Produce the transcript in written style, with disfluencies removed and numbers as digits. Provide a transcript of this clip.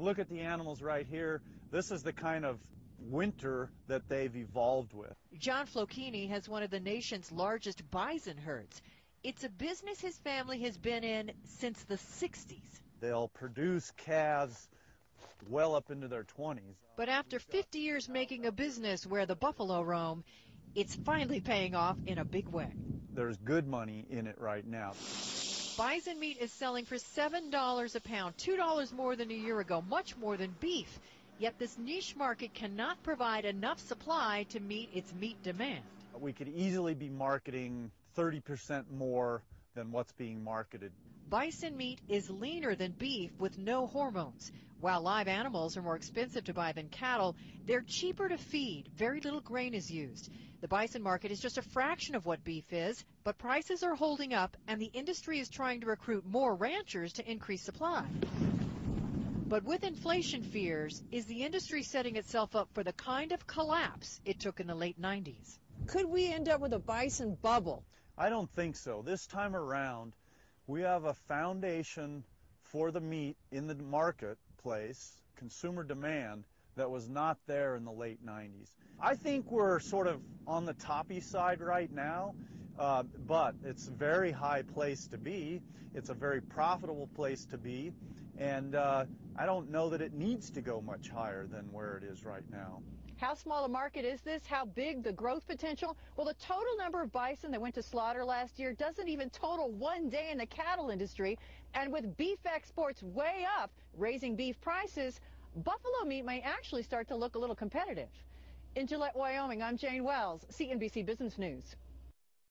Look at the animals right here. This is the kind of winter that they've evolved with. John Flocchini has one of the nation's largest bison herds. It's a business his family has been in since the 60s. They'll produce calves well up into their 20s. But after 50 years making a business where the buffalo roam, it's finally paying off in a big way. There's good money in it right now. Bison meat is selling for $7 a pound, $2 more than a year ago, much more than beef. Yet this niche market cannot provide enough supply to meet its meat demand. We could easily be marketing 30% more than what's being marketed. Bison meat is leaner than beef with no hormones. While live animals are more expensive to buy than cattle, they're cheaper to feed. Very little grain is used. The bison market is just a fraction of what beef is, but prices are holding up and the industry is trying to recruit more ranchers to increase supply. But with inflation fears, is the industry setting itself up for the kind of collapse it took in the late 90s? Could we end up with a bison bubble? I don't think so. This time around, we have a foundation for the meat in the marketplace, consumer demand, that was not there in the late 90s. I think we're sort of on the toppy side right now, but it's a very high place to be. It's a very profitable place to be, and I don't know that it needs to go much higher than where it is right now. How small a market is this? How big the growth potential? Well, the total number of bison that went to slaughter last year doesn't even total one day in the cattle industry. And with beef exports way up, raising beef prices, buffalo meat may actually start to look a little competitive. In Gillette, Wyoming, I'm Jane Wells, CNBC Business News.